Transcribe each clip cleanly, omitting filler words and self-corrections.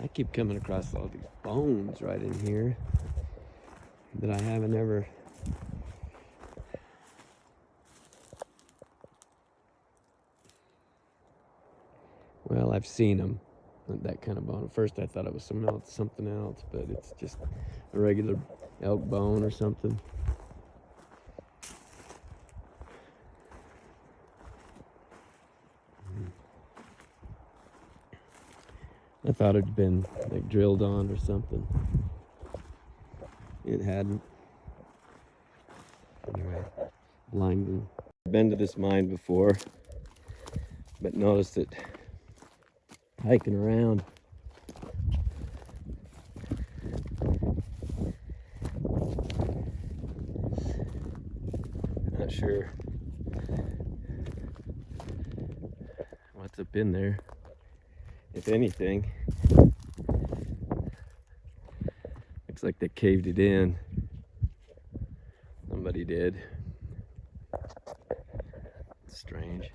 I keep coming across all these bones right in here that I haven't ever. Well, I've seen them, that kind of bone. At first I thought it was something else, but it's just a regular elk bone or something. I thought it'd been like drilled on or something. It hadn't. Anyway, blinding. I've been to this mine before, but noticed it hiking around. Not sure what's up in there, if anything. Looks like they caved it in. Somebody did. It's strange.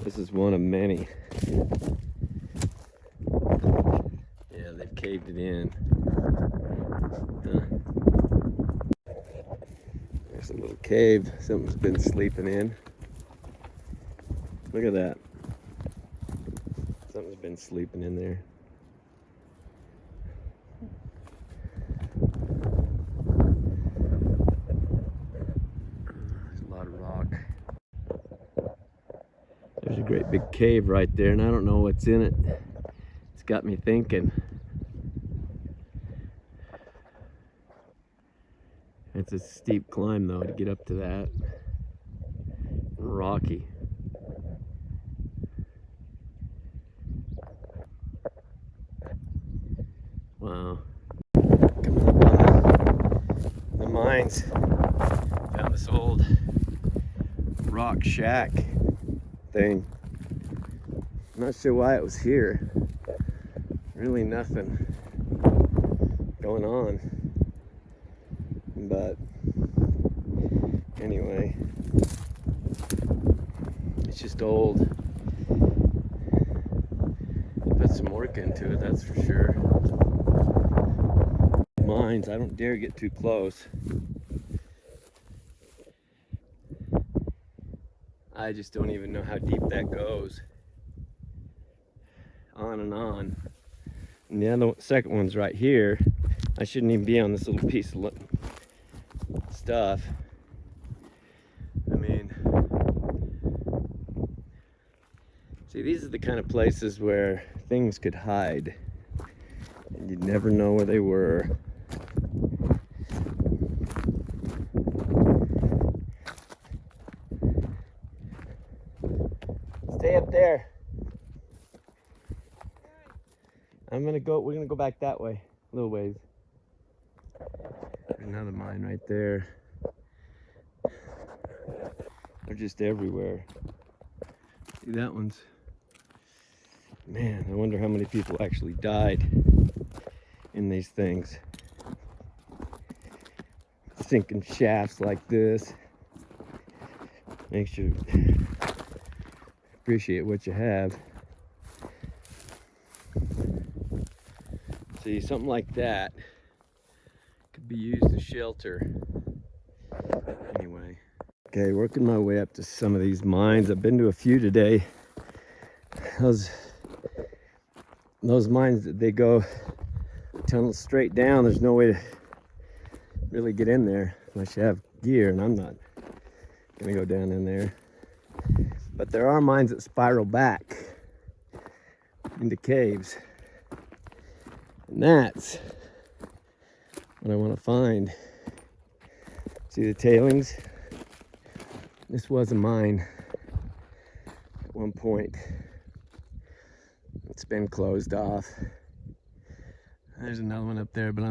This is one of many. Yeah, they've caved it in. Huh. There's a little cave something's been sleeping in. Look at that. Something's been sleeping in there. There's a lot of rock. There's a great big cave right there, and I don't know what's in it. It's got me thinking. It's a steep climb though to get up to that. Rocky. Wow. Coming up on the mines. Found this old rock shack thing. I'm not sure why it was here. Really nothing going on. But anyway, it's just old. Put some work into it, that's for sure. Mines, I don't dare get too close. I just don't even know how deep that goes. On and on. And the second one's right here. I shouldn't even be on this little piece of stuff. I mean, see, these are the kind of places where things could hide and you'd never know where they were. Stay up there. We're gonna go back that way, a little ways. There's another mine right there. They're just everywhere. See, that one's, man, I wonder how many people actually died in these things. Sinking shafts like this makes you appreciate what you have. See, something like that could be used as shelter. Anyway, okay, working my way up to some of these mines. I've been to a few today. Those mines that they go tunnel straight down, there's no way to really get in there unless you have gear, and I'm not gonna go down in there. But there are mines that spiral back into caves, and that's what I want to find. See the tailings? This was a mine at one point. It's been closed off. There's another one up there, but I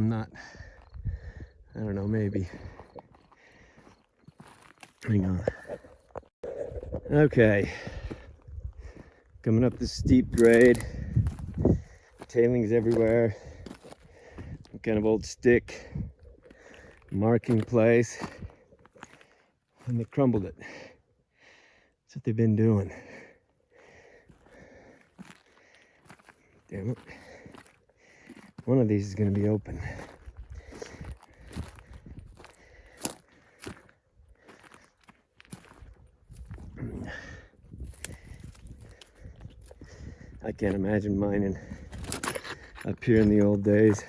don't know, maybe. Hang on. Okay. Coming up this steep grade. Tailings everywhere. Some kind of old stick marking place. And they crumbled it. That's what they've been doing. Damn it. One of these is going to be open. I can't imagine mining up here in the old days.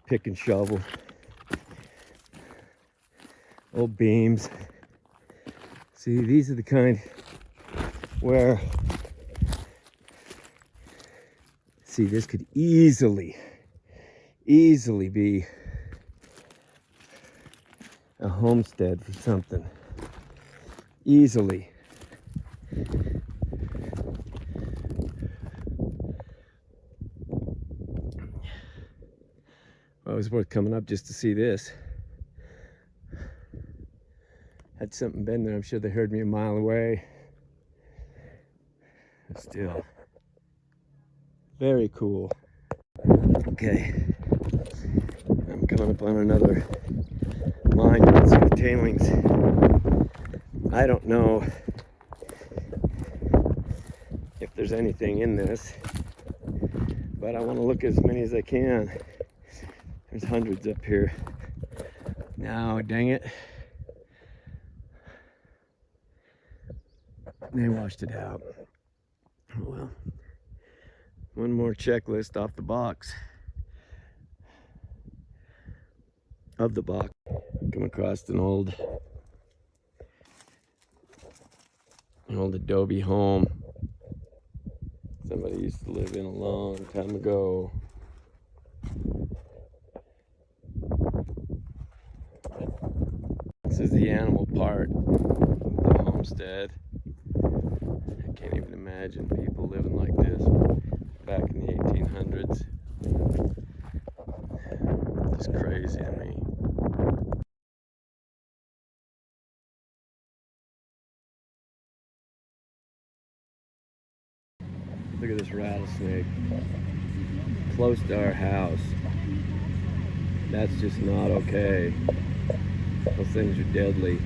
Pick and shovel. Old beams. See, these are the kind where, see, this could easily be a homestead for something. Easily. Well, it was worth coming up just to see this. Had something been there, I'm sure they heard me a mile away. But still, very cool. Okay, I'm coming up on another mine. You can see the tailings. I don't know if there's anything in this, but I want to look at as many as I can. There's hundreds up here. Now, dang it. They washed it out. Well, one more checklist off the box. Of the box. Come across an old adobe home somebody used to live in a long time ago. This is the animal part of the homestead. I can't even imagine people living like this back in the 1800s. It's crazy to me. Look at this rattlesnake close to our house. That's just not okay. Those things are deadly.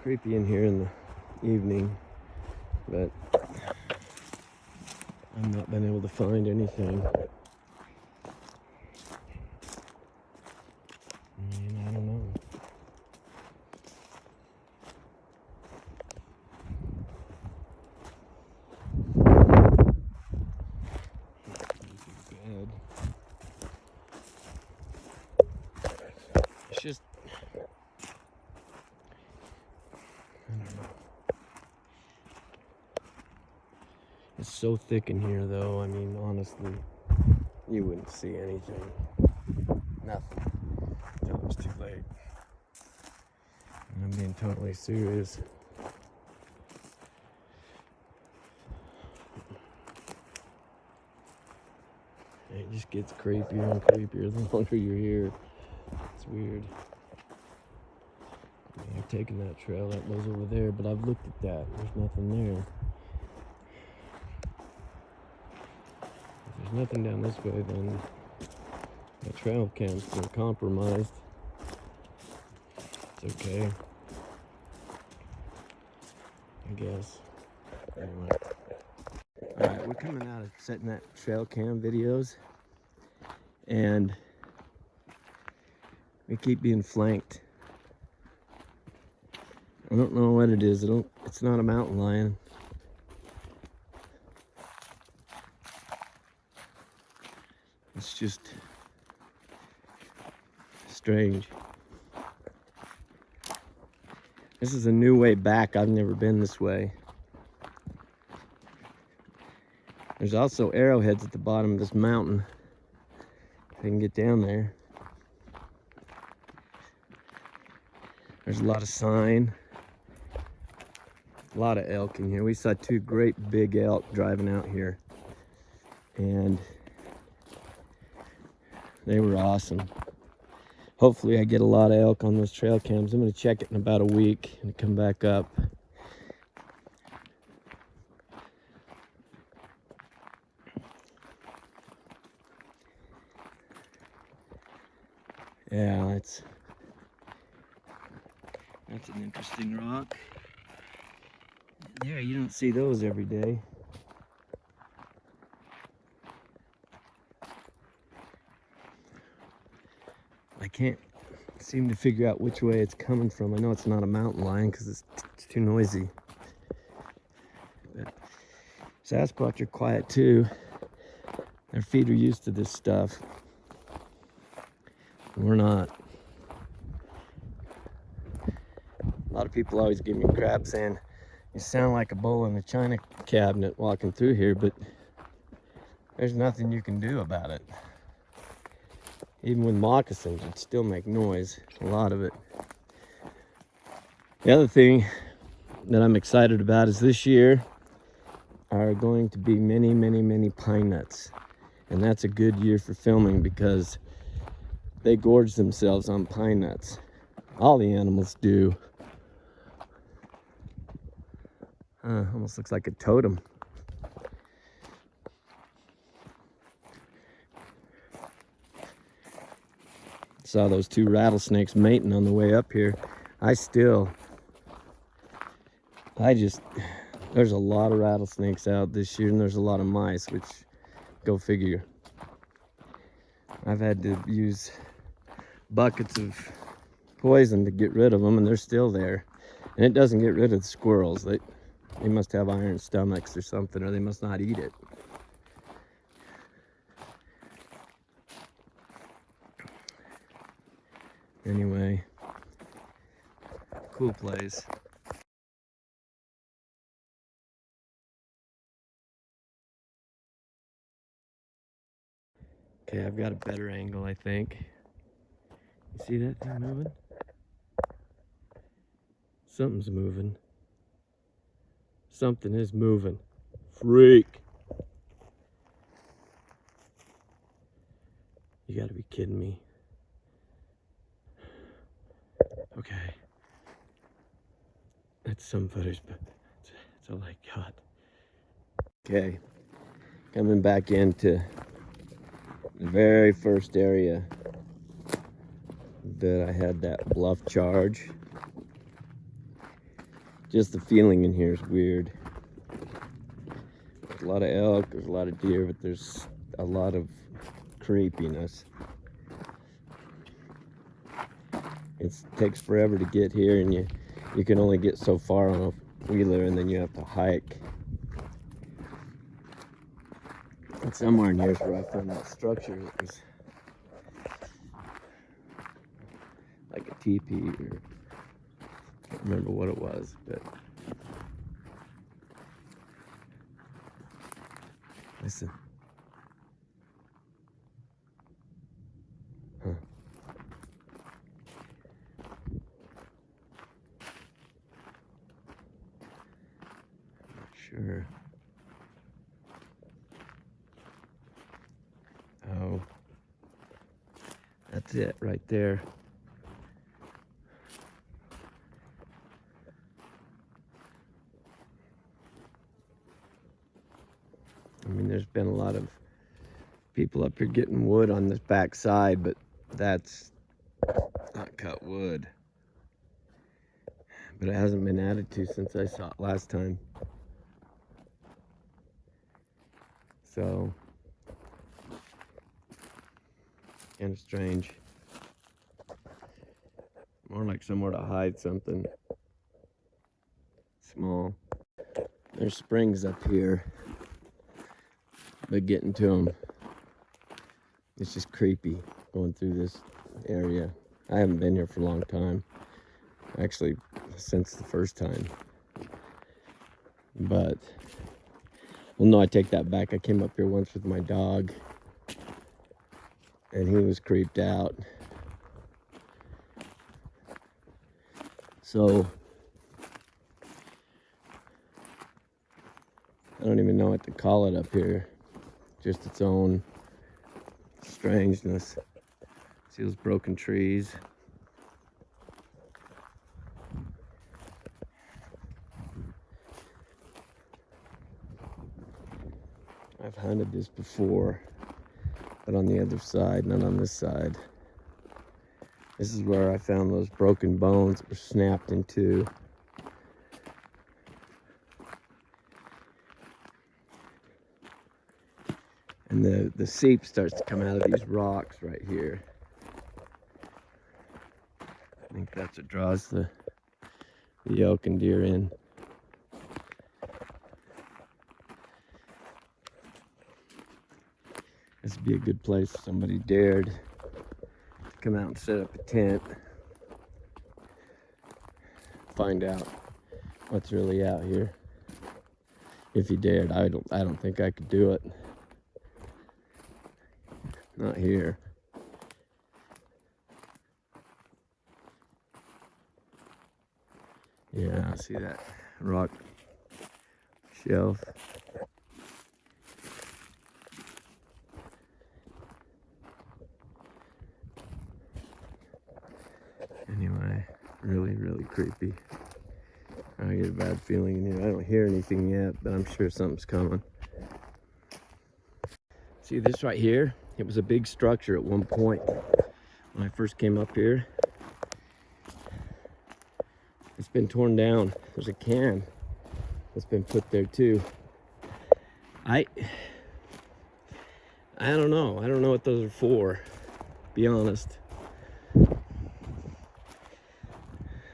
creepy in here in the evening, but I've not been able to find anything. I don't know. Bed. It's just, I don't know. It's so thick in here, though. I mean, honestly, you wouldn't see anything. Nothing. Until it was too late. And I'm being totally serious. It just gets creepier and creepier the longer you're here. It's weird. I mean, I've taken that trail that goes over there, but I've looked at that. There's nothing there. If there's nothing down this way, then the trail cam's been compromised. It's okay, I guess. Anyway. Alright, we're coming out of setting that trail cam videos, and we keep being flanked. I don't know what it is. It's not a mountain lion. It's just strange. This is a new way back. I've never been this way. There's also arrowheads at the bottom of this mountain. If I can get down there. There's a lot of sign. A lot of elk in here. We saw two great big elk driving out here. And they were awesome. Hopefully I get a lot of elk on those trail cams. I'm going to check it in about a week and come back up. Yeah, that's an interesting rock. There, you don't see those every day. I can't seem to figure out which way it's coming from. I know it's not a mountain lion because it's too noisy. But Sasquatch are quiet too. Their feet are used to this stuff. We're not. A lot of people always give me crap saying, you sound like a bull in the china cabinet walking through here, but there's nothing you can do about it. Even with moccasins, it'd still make noise, a lot of it. The other thing that I'm excited about is this year are going to be many, many, many pine nuts. And that's a good year for filming because they gorge themselves on pine nuts. All the animals do. Almost looks like a totem. Saw those two rattlesnakes mating on the way up here. There's a lot of rattlesnakes out this year, and there's a lot of mice, which, go figure. I've had to use buckets of poison to get rid of them, and they're still there. And it doesn't get rid of the squirrels. They must have iron stomachs or something, or they must not eat it. Anyway, cool place. Okay, I've got a better angle, I think. You see that thing moving? Something's moving. Something is moving. Freak. You gotta be kidding me. Okay. That's some footage, but that's all I got. Okay. Coming back into the very first area that I had that bluff charge. Just the feeling in here is weird. There's a lot of elk, there's a lot of deer, but there's a lot of creepiness. It takes forever to get here, and you can only get so far on a wheeler, and then you have to hike. And somewhere in here is where I found that structure. It was like a teepee, or I can't remember what it was, but listen. Huh. I'm not sure. Oh, that's it right there. I mean, there's been a lot of people up here getting wood on this back side, but that's not cut wood. But it hasn't been added to since I saw it last time. So, kind of strange. More like somewhere to hide something small. There's springs up here, but getting to them, it's just creepy going through this area. I haven't been here for a long time, actually since the first time. But, well, no, I take that back. I came up here once with my dog, and he was creeped out. So, I don't even know what to call it up here. Just its own strangeness. See those broken trees? I've hunted this before, but on the other side, not on this side. This is where I found those broken bones that were snapped in two. And the seep starts to come out of these rocks right here. I think that's what draws the elk and deer in. This would be a good place if somebody dared to come out and set up a tent. Find out what's really out here. If you dared, I don't think I could do it. Not here. Yeah, I see that rock shelf. Anyway, really, really creepy. I get a bad feeling in here. I don't hear anything yet, but I'm sure something's coming. See this right here? It was a big structure at one point when I first came up here. It's been torn down. There's a can that's been put there too. I don't know. I don't know what those are for, to be honest.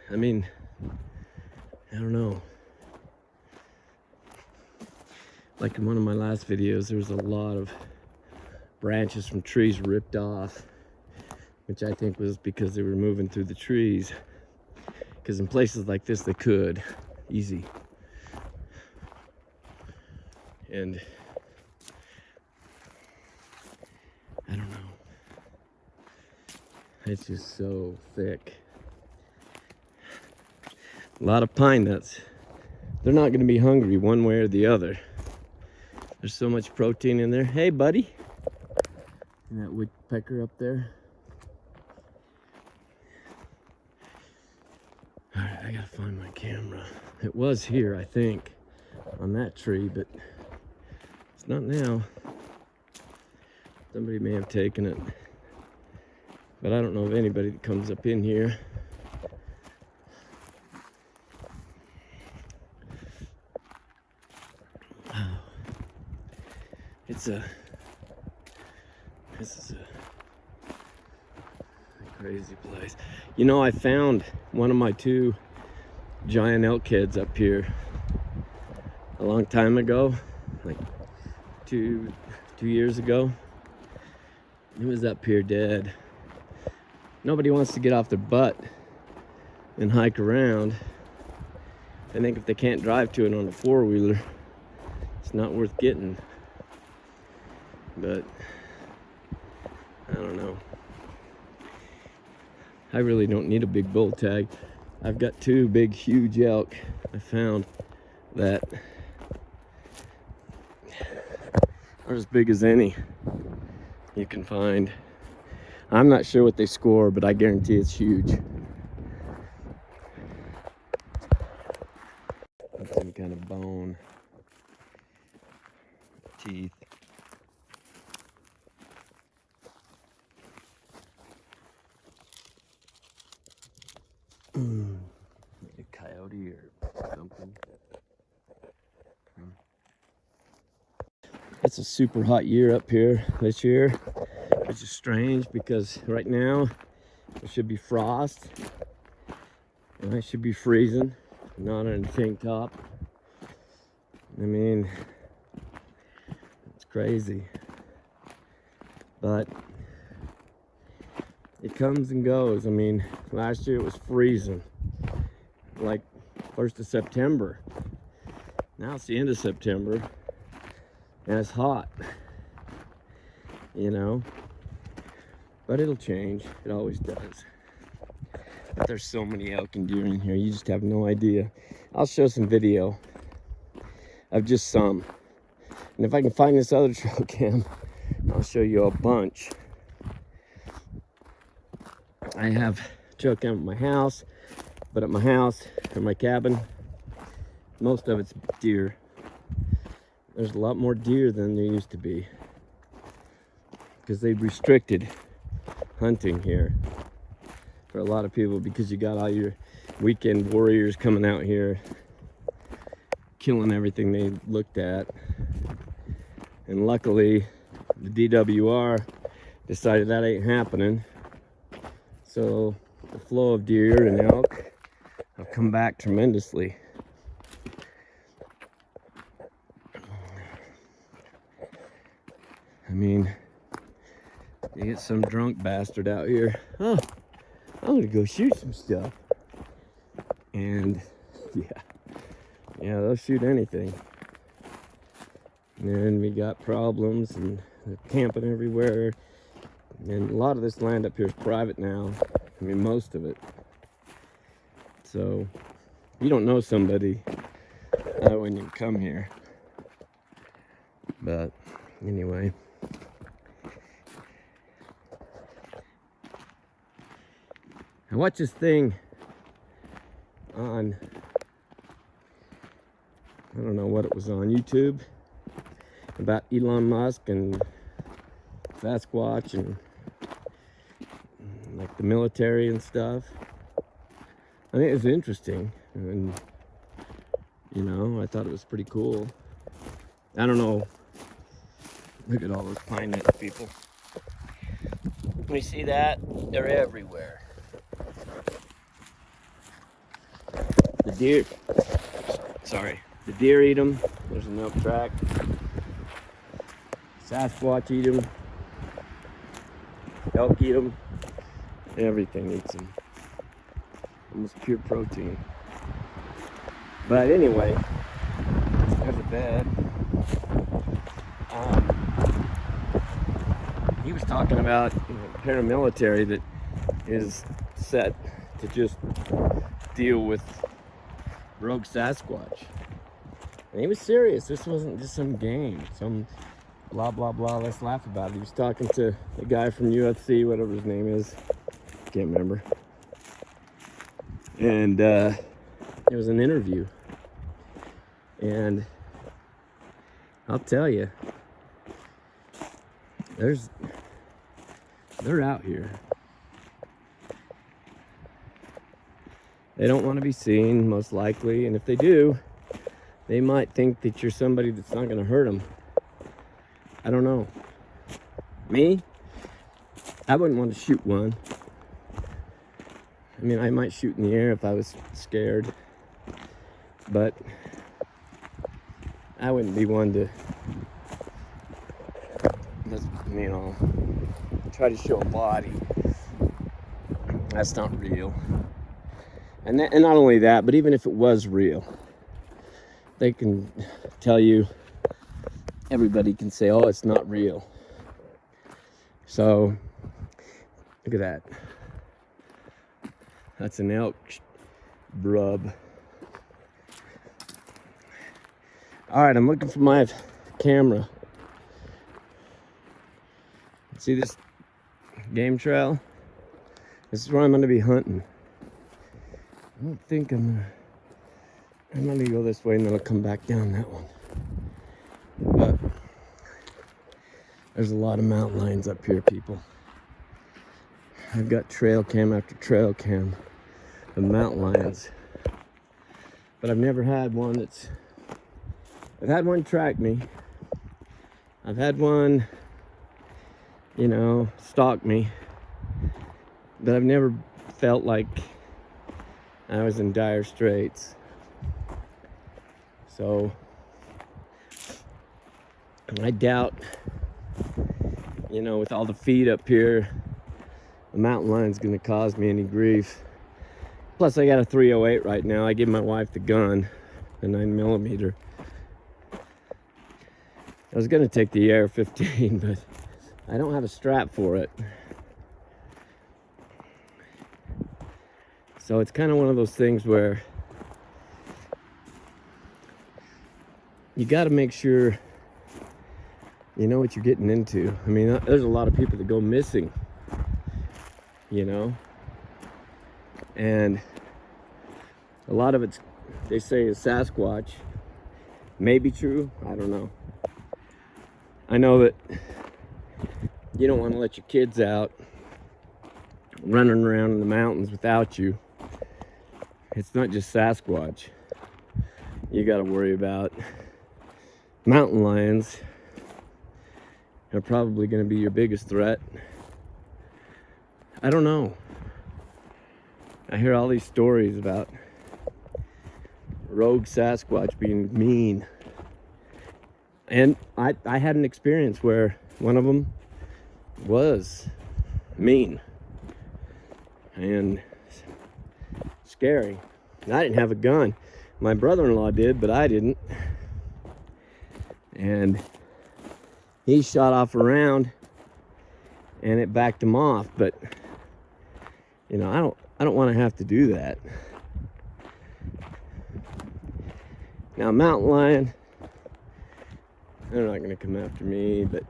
I mean, I don't know. Like in one of my last videos, there was a lot of branches from trees ripped off, which I think was because they were moving through the trees. Because in places like this, they could, easy. And I don't know. It's just so thick. A lot of pine nuts. They're not going to be hungry one way or the other. There's so much protein in there. Hey, buddy. And that woodpecker up there. All right, I gotta find my camera. It was here, I think, on that tree, but it's not now. Somebody may have taken it. But I don't know of anybody that comes up in here. This is a crazy place. You know, I found one of my 2 giant elk heads up here a long time ago, like two years ago. It was up here dead. Nobody wants to get off their butt and hike around. I think if they can't drive to it on a 4-wheeler, it's not worth getting. But I don't know. I really don't need a big bull tag. I've got 2 big, huge elk I found that are as big as any you can find. I'm not sure what they score, but I guarantee it's huge. That's some kind of bone, teeth. A coyote or something. It's a super hot year up here this year, which is strange because right now there should be frost and I should be freezing, not in a tank top. I mean, it's crazy, but it comes and goes. I mean, last year it was freezing, like 1st of September. Now it's the end of September, and it's hot, you know, but it'll change. It always does. But there's so many elk and deer in here, you just have no idea. I'll show some video of just some. And if I can find this other trail cam, I'll show you a bunch. I have trail cam at my house, but at my house or my cabin, most of it's deer. There's a lot more deer than there used to be because they've restricted hunting here for a lot of people, because you got all your weekend warriors coming out here killing everything they looked at. And luckily the DWR decided that ain't happening, so the flow of deer and elk have come back tremendously. I mean, you get some drunk bastard out here, oh, I'm gonna go shoot some stuff. And yeah, they'll shoot anything. And then we got problems, and they're camping everywhere. And a lot of this land up here is private now. I mean, most of it. So, you don't know somebody, when you come here. But, anyway. I watched this thing on, I don't know what it was on, YouTube, about Elon Musk and Sasquatch and like the military and stuff. I think it was interesting, and you know, I thought it was pretty cool. I don't know. Look at all those pine nuts, people. You see that? They're everywhere. The deer eat them. There's an elk track. Sasquatch eat them. Elk eat them. Everything eats them. Almost pure protein. But anyway, there's a bed. He was talking about, you know, paramilitary that is set to just deal with rogue Sasquatch. And he was serious. This wasn't just some game, some blah blah blah, let's laugh about it. He was talking to a guy from UFC, whatever his name is, can't remember. And it was an interview, and I'll tell you, they're out here. They don't want to be seen, most likely, and if they do, they might think that you're somebody that's not going to hurt them. I don't know. Me? I wouldn't want to shoot one. I mean, I might shoot in the air if I was scared, but I wouldn't be one to, you know, try to show a body. That's not real. And not only that, but even if it was real, they can tell you, everybody can say, oh, it's not real. So, look at that. That's an elk brub. All right, I'm looking for my camera. See this game trail? This is where I'm gonna be hunting. I don't think I'm gonna go this way and then I'll come back down that one. But there's a lot of mountain lions up here, people. I've got trail cam after trail cam of mountain lions, but I've never had one that's, I've had one track me. I've had one, you know, stalk me, but I've never felt like I was in dire straits. So I doubt, you know, with all the feed up here, the mountain lion's gonna cause me any grief. Plus I got a 308 right now. I give my wife the gun, a 9mm. I was gonna take the AR-15, but I don't have a strap for it. So it's kind of one of those things where you got to make sure you know what you're getting into. I mean, there's a lot of people that go missing, you know, and a lot of it's, they say, is Sasquatch. Maybe true, I don't know. I know that you don't want to let your kids out running around in the mountains without you. It's not just Sasquatch. You got to worry about mountain lions. Are probably going to be your biggest threat. I don't know. I hear all these stories about rogue Sasquatch being mean. And I had an experience where one of them was mean and scary. And I didn't have a gun. My brother-in-law did, but I didn't. And he shot off a round and it backed him off. But you know, I don't want to have to do that. Now, mountain lion, they're not going to come after me, but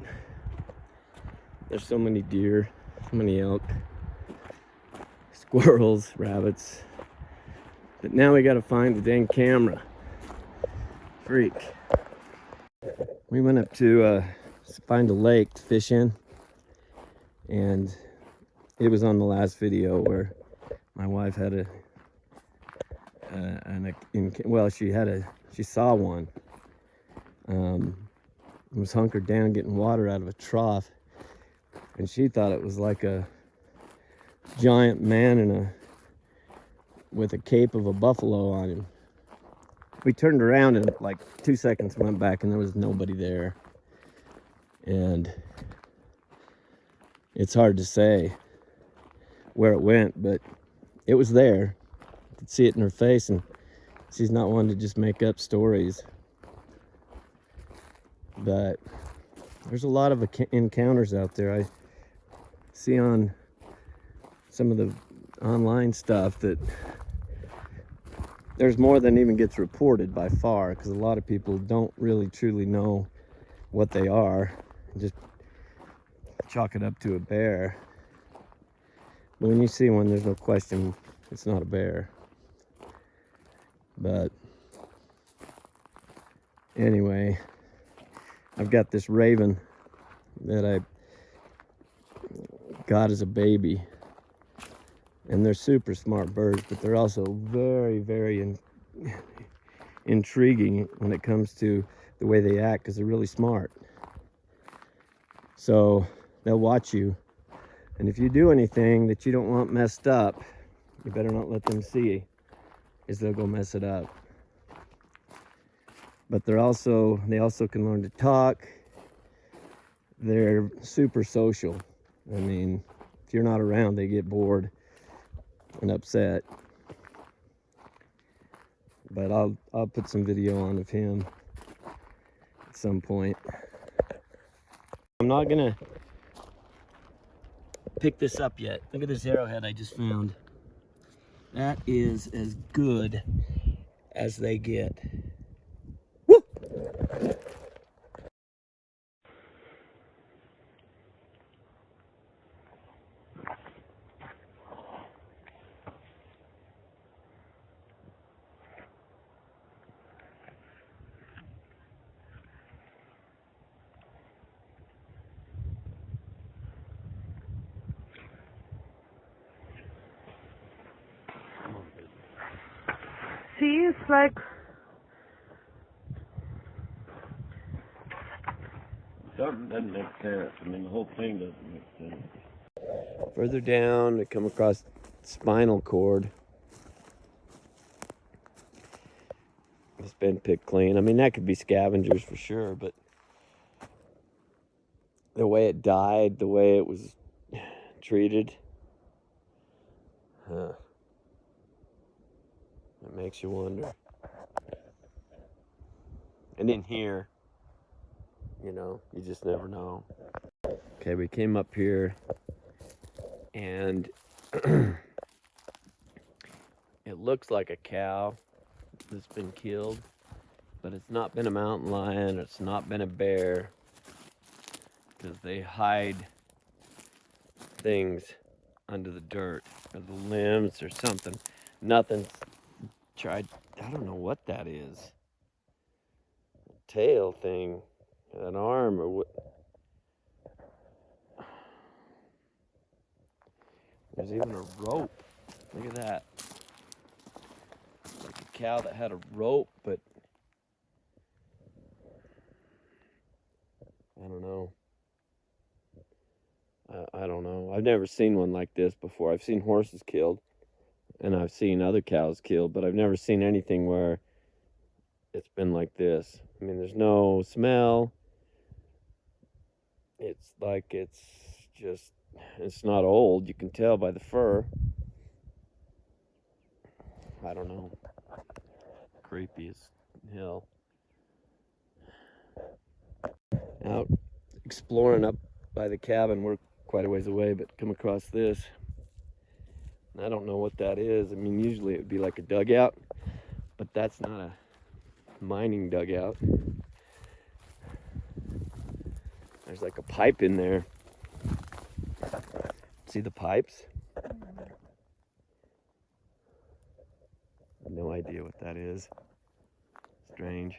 there's so many deer, so many elk, squirrels, rabbits. But now we got to find the dang camera. Freak. We went up to find a lake to fish in, and it was on the last video where my wife had she saw one. Was hunkered down getting water out of a trough, and she thought it was like a giant man with a cape of a buffalo on him. We turned around and like 2 seconds went back and there was nobody there. And it's hard to say where it went, but it was there. You could see it in her face, and she's not one to just make up stories. But there's a lot of encounters out there. I see on some of the online stuff that there's more than even gets reported by far, because a lot of people don't really truly know what they are and just chalk it up to a bear. But when you see one, there's no question it's not a bear. But anyway, I've got this raven that I got as a baby, and they're super smart birds, but they're also very, very intriguing when it comes to the way they act, because they're really smart. So they'll watch you. And if you do anything that you don't want messed up, you better not let them see, because they'll go mess it up. But they also can learn to talk. They're super social. I mean, if you're not around, they get bored and upset. But I'll put some video on of him at some point. I'm not gonna pick this up yet. Look at this arrowhead I just found. That is as good as they get. Woo! See, it's like Something doesn't make sense. I mean, the whole thing doesn't make sense. Further down, we come across spinal cord. It's been picked clean. I mean, that could be scavengers for sure, but the way it died, the way it was treated, it makes you wonder. And in here, you know, you just never know. Okay, we came up here and it looks like a cow that's been killed, but it's not been a mountain lion, it's not been a bear, because they hide things under the dirt or the limbs or something. Nothing's tried. I don't know what that is. A tail thing, an arm or what. There's even a rope. Look at that. Like a cow that had a rope, but I don't know. I don't know. I've never seen one like this before. I've seen horses killed and I've seen other cows killed, but I've never seen anything where it's been like this. I mean, there's no smell. It's like it's not old. You can tell by the fur. I don't know. Creepy as hell. Out exploring up by the cabin. We're quite a ways away, but come across this. I don't know what that is. I mean, usually it would be like a dugout, but that's not a mining dugout. There's like a pipe in there. See the pipes? No idea what that is. Strange.